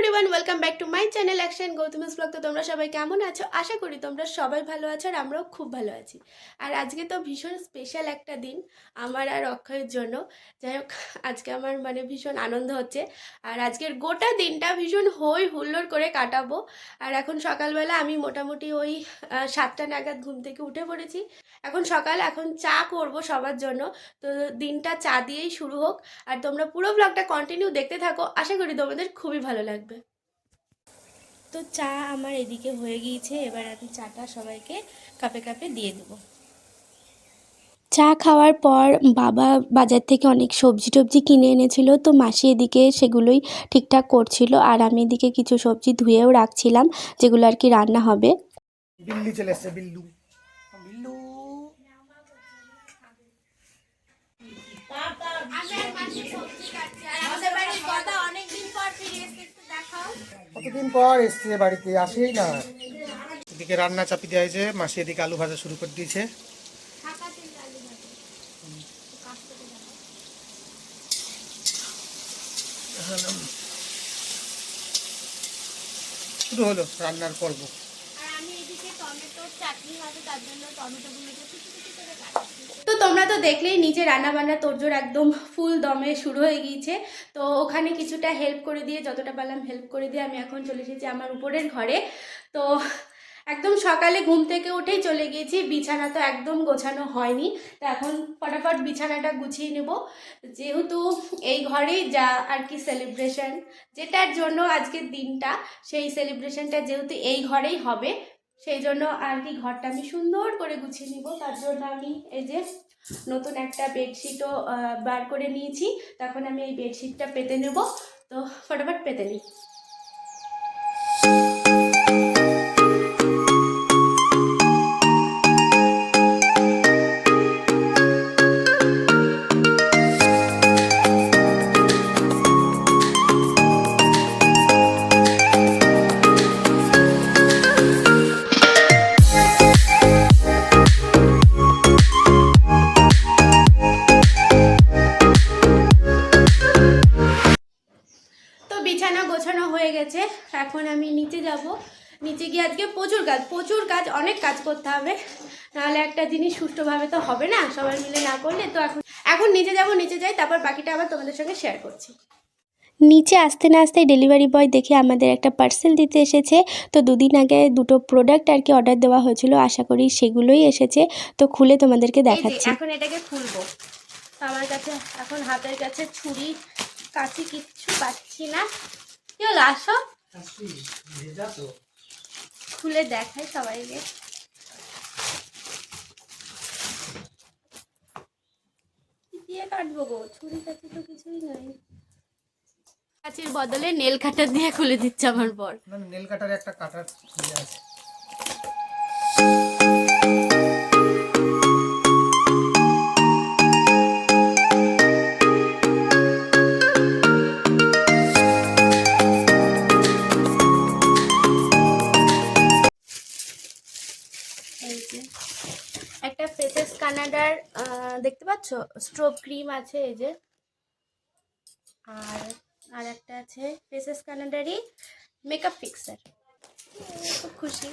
Everyone, welcome back to my channel action Gautami's vlog. তো তোমরা সবাই কেমন আছো? আশা করি তোমরা সবাই ভালো আছো আর আমরাও খুব ভালো আছি। আর আজকে তো ভীষণ স্পেশাল একটা দিন আমার আর অক্ষয়ের জন্য। যাই হোক, আজকে আমার ভীষণ আনন্দ হচ্ছে। আর আজকের গোটা দিনটা ভীষণ হই হুল্লোড় করে কাটাবো। আর এখন সকালবেলা আমি মোটামুটি ওই 7টা নাগাদ ঘুম থেকে উঠে পড়েছি। এখন সকাল, এখন চা করব সবার জন্য। তো দিনটা চা দিয়েই শুরু হোক। আর তোমরা পুরো ব্লগটা কন্টিনিউ দেখতে থাকো, আশা করি তোমাদের খুবই ভালো লাগবে। তো চা আমার এদিকে হয়ে গিয়েছে, এবার আমি চাটা সবাইকে কাপে কাপে দিয়ে দেব। চা খাওয়ার পর বাবা বাজার থেকে অনেক সবজি টবজি কিনে এনেছিল, তো মাসি এদিকে সেগুলোই ঠিকঠাক করছিল আর আমি এদিকে কিছু সবজি ধুয়েও রাখছিলাম, যেগুলো আর কি রান্না হবে। বিল্লু চলে এসছে, বিল্লু বিল্লু কতদিন পর এসছে বাড়িতে, আসেই না। এদিকে রান্না চাপি দেওয়া হয়েছে, মাসি এদিকে আলু ভাজা শুরু করে দিয়েছে। শুরু হলো রান্নার পর্ব। তো তোমরা তো দেখলেই নিচে রান্না বান্না তোড়জোড় একদম ফুল দমে শুরু হয়ে গিয়েছে। তো ওখানে কিছুটা হেল্প করে দিয়ে, যতটা পারলাম হেল্প করে দিয়ে, আমি এখন চলে এসেছি আমার উপরের ঘরে। তো একদম সকালে ঘুম থেকে উঠেই চলে গিয়েছি, বিছানা তো একদম গোছানো হয়নি। তো এখন ফটাফট বিছানাটা গুছিয়ে নেব, যেহেতু এই ঘরেই যা আর কি সেলিব্রেশন, যেটার জন্য আজকের দিনটা, সেই সেলিব্রেশনটা যেহেতু এই ঘরেই হবে, সেই জন্য আর কি ঘরটা আমি সুন্দর করে গুছিয়ে নিব। তার জন্য আমি এই যে নতুন একটা বেডশিটও বার করে নিয়েছি। তখন আমি এই বেডশিটটা পেতে নেব। তো ফটাফট পেতে নিই। বিছানা গোছানো হয়ে গেছে, এখন আমি নিচে যাব। নিচে গিয়ে আজকে প্রচুর কাজ, অনেক কাজ করতে হবে, নাহলে একটা জিনিস সুষ্ঠুভাবে তো হবে না সবাই মিলে না করলে। তো এখন নিচে যাব, নিচে যাই, তারপর বাকিটা আবার তোমাদের সঙ্গে শেয়ার করছি। নিচে আসতে না আসতেই ডেলিভারি বয় দেখে আমাদের একটা পার্সেল দিতে এসেছে। তো দুদিন আগে দুটো প্রোডাক্ট আর কি অর্ডার দেওয়া হয়েছিল, আশা করি সেগুলোই এসেছে। তো খুলে তোমাদেরকে দেখাচ্ছি। এখন এটাকে খুলবো। তো আমার কাছে এখন হাতের কাছে ছুরি কাছি কিচ্ছু পাচ্ছি না। কি হলো, আসো খুলে দেখাই সবাইকে। কি দিয়ে কাটবো গো, ছুরি কাছি তো কিছুই নাই। কাচির বদলে নেল কাটার দিয়ে খুলে দিচ্ছে আমার বর। নেল কাটার একটা কাটার আছে। একটা ফেসেস কানাডার দেখতে পাচ্ছ স্ট্রোব ক্রিম আছে এই যে, আর একটা আছে ফেসেস কানাডারই মেকআপ ফিক্সার। খুব খুশি।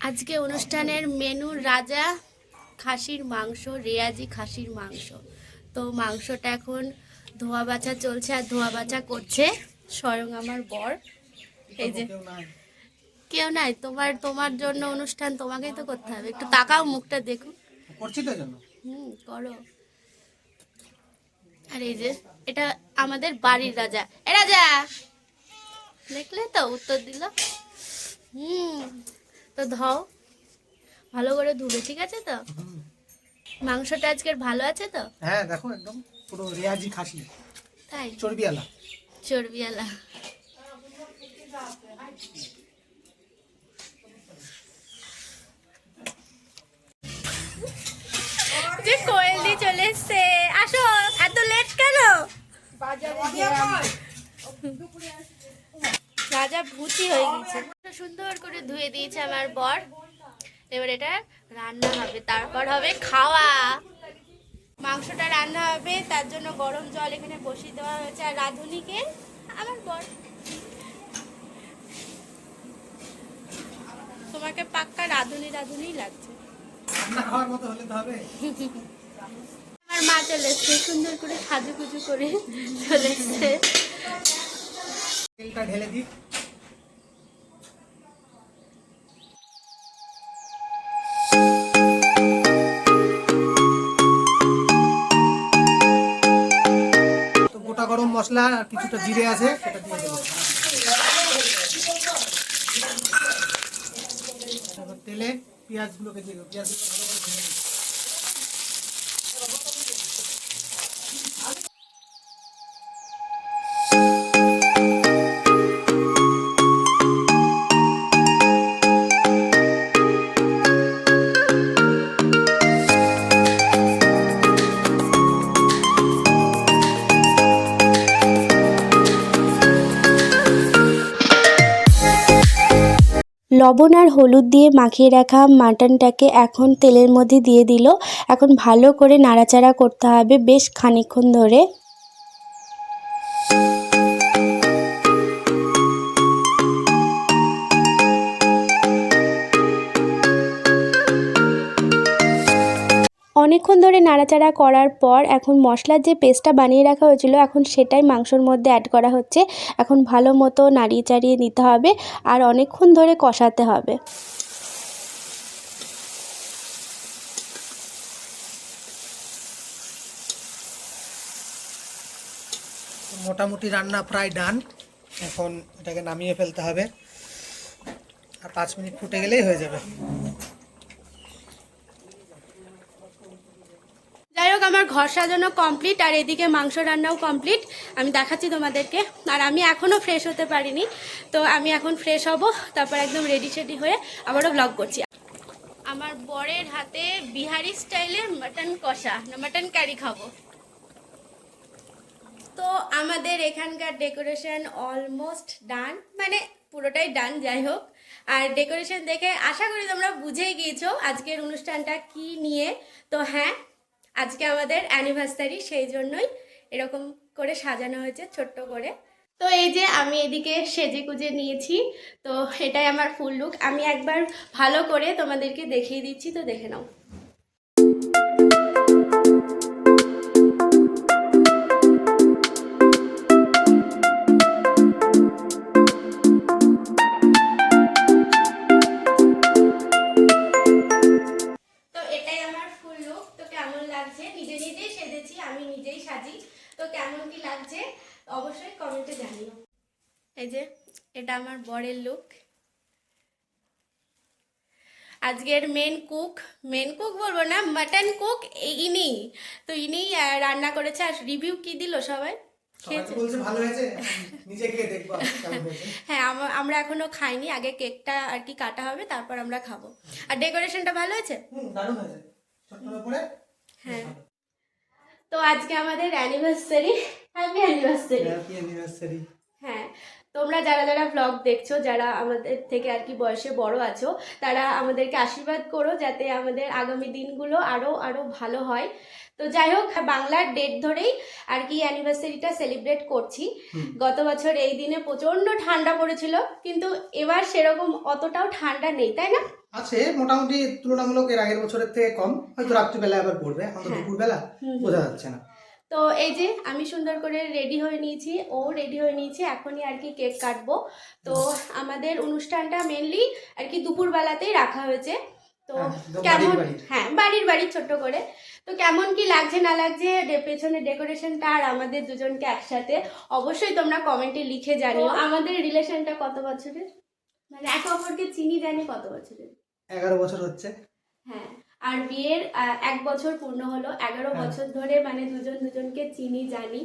আজকে অনুষ্ঠানের মেনু রাজা খাসির মাংস, রেয়াজি খাসির মাংস। তো মাংসটা এখন ধোয়া বাছা চলছে, আর ধোয়া বাছা করছে স্বয়ং আমার বর। এই যে কেউ নাই, তোমার জন্য অনুষ্ঠান তোমাকেই তো করতে হবে। একটু তাকাও, মুখটা দেখো। করছি তো জন্য। করো। আর এই যে এটা আমাদের বাড়ির রাজা। এ রাজা, দেখলে তো উত্তর দিল। তো ধও, ভালো করে ধুবে, ঠিক আছে তো? মাংসটা আজকের ভালো আছে তো? হ্যাঁ দেখো, একদম পুরো রেয়াজি খাসি, তাই চর্বিওয়ালা। চর্বিওয়ালা। যে কোয়েল দি চলে এসছে, আসো। এত লেট কেন? রাজা ভূতি হয়ে গেছে। সুন্দর করে ধুয়ে দিয়েছে আমার বর। এবার এটা রান্না হবে, তারপর হবে খাওয়া। মাংসটা রান্না হবে, তার জন্য গরম জল এখানে বসিয়ে দেওয়া হয়েছে। আর রাঁধুনিকে আমার বর। তোমাকে পাক্কা রাঁধুনি রাঁধুনি লাগছে। রান্না খাওয়ার মতো হলে তো হবে। আমার মা চলে এসছে, সুন্দর করে সাজুগুজু করে চলে এসছে। তেলটা ঢেলে দিই। তো গোটা গরম মশলা আর কিছুটা জিরে আছে, সেটা দিয়ে দেবো। তারপর তেলে পেঁয়াজগুলোকে দিয়ে দেবো। পেঁয়াজগুলো ভালো করে ভেজে নিই। লবণ আর হলুদ দিয়ে মাখিয়ে রাখা মাটনটাকে এখন তেলের মধ্যে দিয়ে দিল। এখন ভালো করে নাড়াচাড়া করতে হবে বেশ খানিকক্ষণ ধরে। অনেকক্ষণ ধরে নাড়াচাড়া করার পর এখন মশলার যে পেস্টটা বানিয়ে রাখা হয়েছিল এখন সেটাই মাংসর মধ্যে অ্যাড করা হচ্ছে। এখন ভালো মতো নাড়িয়ে চাড়িয়ে নিতে হবে আর অনেকক্ষণ ধরে কষাতে হবে। তো মোটামুটি রান্না প্রায় ডান। এখন এটাকে নামিয়ে ফেলতে হবে, আর 5 মিনিট ফুটে গেলেই হয়ে যাবে। যাই হোক, আমার ঘর সাজানো কমপ্লিট আর এদিকে মাংস রান্নাও কমপ্লিট। আমি দেখাচ্ছি তোমাদেরকে। আর আমি এখনও ফ্রেশ হতে পারিনি, তো আমি এখন ফ্রেশ হব, তারপর একদম রেডি শেডি হয়ে আবারও ব্লগ করছি। আমার বরের হাতে বিহারি স্টাইলের মাটন কষা না মাটন কারি খাবো। তো আমাদের এখানকার ডেকোরেশন অলমোস্ট ডান, মানে পুরোটাই ডান। যাই হোক, আর ডেকোরেশন দেখে আশা করি তোমরা বুঝেই গিয়েছো আজকের অনুষ্ঠানটা কি নিয়ে। তো হ্যাঁ, আজকে আমাদের অ্যানিভার্সারি, সেই জন্যই এরকম করে সাজানো হয়েছে ছোট্ট করে। তো এই যে আমি এদিকে সেজে গুজে নিয়েছি, তো এটাই আমার ফুল লুক। আমি একবার ভালো করে তোমাদেরকে দেখিয়ে দিচ্ছি, তো দেখে নাও। তো এটাই আমার ফুল লুক। তো কেমন লাগছে? নিজে নিজেই সেজেছি, আমি নিজেই সাজি। তো কেমন কি লাগছে অবশ্যই কমেন্টে জানিও। এই যে এটা আমার বরের লুক। আজকের মেন কুক বলবো না, মাটন কুক ইনি। তো ইনি রান্না করেছে। আর রিভিউ কি দিল সবাই? সবাই তো বলছে ভালো হয়েছে, নিজে খেয়ে দেখবো কেমন হয়েছে। হ্যাঁ, আমরা এখনো খাইনি, আগে কেকটা আর কি কাটা হবে, তারপর আমরা খাবো। আর ডেকোরেশনটা ভালো হয়েছে? দারুণ হয়েছে, ছোট্ট করে। হ্যাঁ। তো আজকে আমাদের anniversary. Happy anniversary. Happy anniversary. হ্যাঁ, তোমরা যারা যারা ব্লগ দেখছো, যারা আমাদের থেকে আর কি বয়সে বড় আছো, তারা আমাদেরকে আশীর্বাদ করো যাতে আমাদের আগামী দিনগুলো আরো আরো ভালো হয়। তো যাই হোক, বাংলার ডেট ধরেই আর কি অ্যানিভার্সারিটা সেলিব্রেট করছি। গত বছর এই দিনে প্রচন্ড ঠান্ডা পড়েছিল, কিন্তু এবার সেরকম অতটাও ঠান্ডা নেই, তাই না? আছে মোটামুটি তুলনামূলক এর আগের বছরের থেকে কম। হয়তো রাত্রিবেলা আবার পড়বে, এখন তো দুপুরবেলা বোঝা যাচ্ছে না। তো এই যে আমি সুন্দর করে রেডি হয়ে নিয়েছি, ও রেডি হয়ে নিয়েছে, এখনই আর কি কেক কাটবো। তো আমাদের অনুষ্ঠানটা মেনলি আর কি দুপুরবেলাতেই রাখা হয়েছে। তো কেমন, হ্যাঁ বাড়ির ছোট্ট করে। তো কেমন কি লাগছে না লাগছে পেছনে ডেকোরেশনটা আর আমাদের দুজনকে একসাথে, অবশ্যই তোমরা কমেন্টে লিখে জানিও। আমাদের রিলেশনটা কত বছরের, মানে একে অপরকে চিনি জানি কত বছরের? 11 বছর হচ্ছে। হ্যাঁ, আর বিয়ের 1 বছর পূর্ণ হলো। 11 বছর ধরে মানে দুজন দুজনকে চিনি জানি।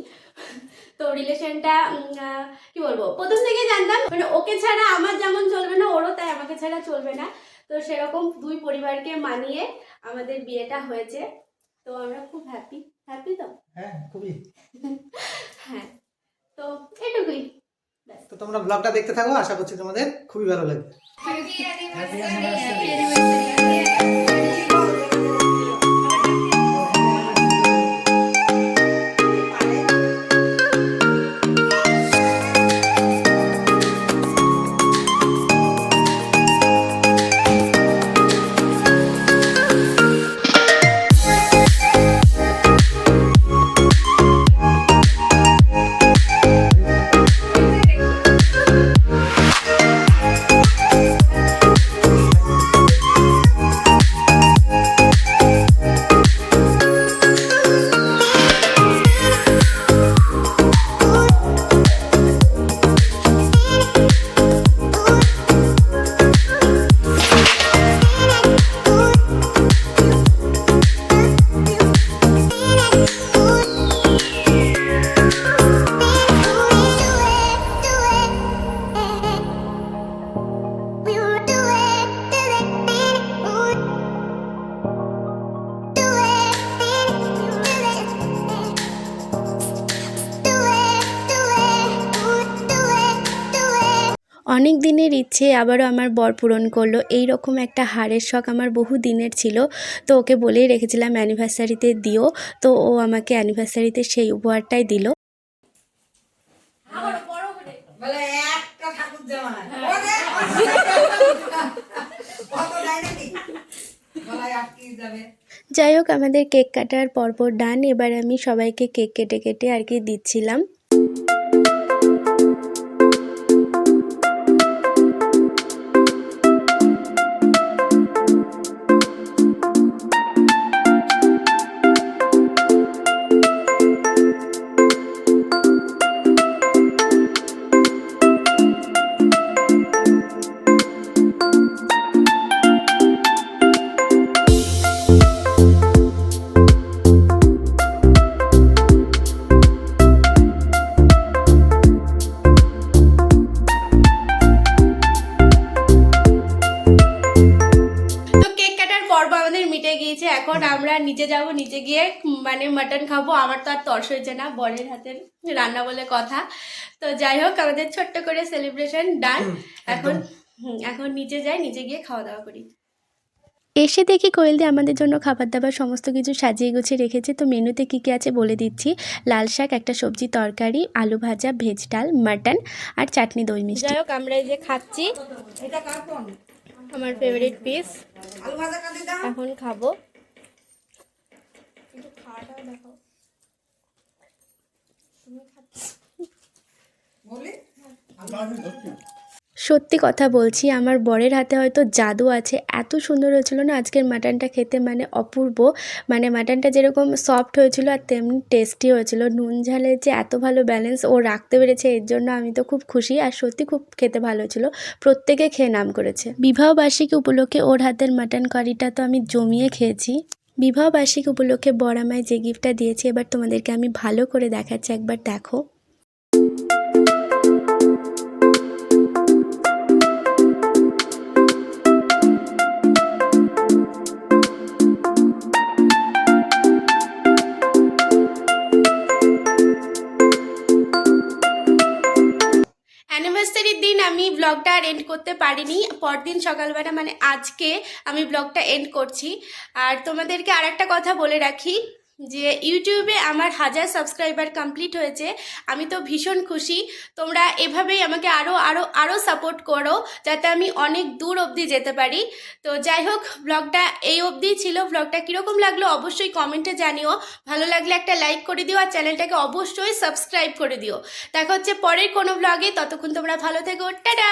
তো রিলেশনটা কি বলবো, প্রথম থেকে জানতাম, মানে ওকে ছাড়া আমার যেমন চলবে না, ওরও তাই আমাকে ছাড়া চলবে না। তো সেরকম দুই পরিবারকে মানিয়ে আমাদের বিয়েটা হয়েছে। তো আমরা খুব হ্যাপি। তো হ্যাঁ, খুবই। হ্যাঁ, তো এটুকুই। তো তোমরা ব্লগটা দেখতে থাকো, আশা করছি তোমাদের খুবই ভালো লাগবে। Happy anniversary. অনেক দিনের ইচ্ছে আবারও আমার বর পূরণ করলো। এই রকম একটা হারের শখ আমার বহু দিনের ছিল, তো ওকে বলেই রেখেছিলাম অ্যানিভার্সারিতে দিও, তো ও আমাকে অ্যানিভার্সারিতে সেই উপহারটাই দিল। বলে একটা ঠাকুর জামাই ওরে কত যায় নাকি গলায় আটকে যাবে। যাই হোক, আমাদের কেক কাটার পরপর ডান। এবার আমি সবাইকে কেক কেটে কেটে আর কি দিচ্ছিলাম। তো কেক কাটার পর্ব আমাদের মিটে গিয়েছে। এখন আমরা নিচে যাব, নিচে গিয়ে মানে মাটন খাবো। আমার তো আর তর্স হয়েছে না, বরের হাতের রান্না বলে কথা। তো যাই হোক, আমাদের ছোট্ট করে সেলিব্রেশন ডান। এখন এখন নিচে যাই, নিচে গিয়ে খাওয়া দাওয়া করি। এসে দেখি কোয়েলদি আমাদের জন্য খাবার দাবার সমস্ত কিছু সাজিয়ে গুছিয়ে রেখেছে। তো মেনুতে কী কী আছে বলে দিচ্ছি। লাল শাক, একটা সবজি তরকারি, আলু ভাজা, ভেজ ডাল, মাটন আর চাটনি, দই মিষ্টি। যাই হোক, আমরা এই যে খাচ্ছি, এটা কার কোন আমার ফেভারিট পিস। আলু ভাজাটা দি দাও এখন খাবো। বলি সত্যি কথা বলছি, আমার বরের হাতে হয়তো জাদু আছে। এত সুন্দর হয়েছিল না আজকের মাটনটা খেতে, মানে অপূর্ব। মানে মাটনটা যেরকম সফট হয়েছিল আর তেমনি টেস্টি হয়েছিল। নুন ঝালের যে এত ভালো ব্যালেন্স ও রাখতে পেরেছে, এর জন্য আমি তো খুব খুশি। আর সত্যি খুব খেতে ভালো ছিল, প্রত্যেকে খেয়ে নাম করেছে। বিবাহবার্ষিকী উপলক্ষে ওর হাতের মাটন কারিটা তো আমি জমিয়ে খেয়েছি। বিবাহবার্ষিকী উপলক্ষে বর আমায় যে গিফটটা দিয়েছে, এবার তোমাদেরকে আমি ভালো করে দেখাচ্ছি, একবার দেখো। অ্যানিভার্সারির দিন আমি ব্লগটা আর এন্ড করতে পারিনি। পরদিন সকালবেলা মানে আজকে আমি ব্লগটা এন্ড করছি। আর তোমাদেরকে আর একটা কথা বলে রাখি যে ইউটিউবে আমার 1000 সাবস্ক্রাইবার কমপ্লিট হয়েছে। আমি তো ভীষণ খুশি। তোমরা এভাবেই আমাকে আরও আরও আরও সাপোর্ট করো, যাতে আমি অনেক দূর অবধি যেতে পারি। তো যাই হোক, ব্লগটা এই অবধিই ছিল। ব্লগটা কীরকম লাগলো অবশ্যই কমেন্টে জানিও। ভালো লাগলে একটা লাইক করে দিও আর চ্যানেলটাকে অবশ্যই সাবস্ক্রাইব করে দিও। দেখা হচ্ছে পরের কোনো ব্লগে। ততক্ষণ তোমরা ভালো থেকো। টাটা।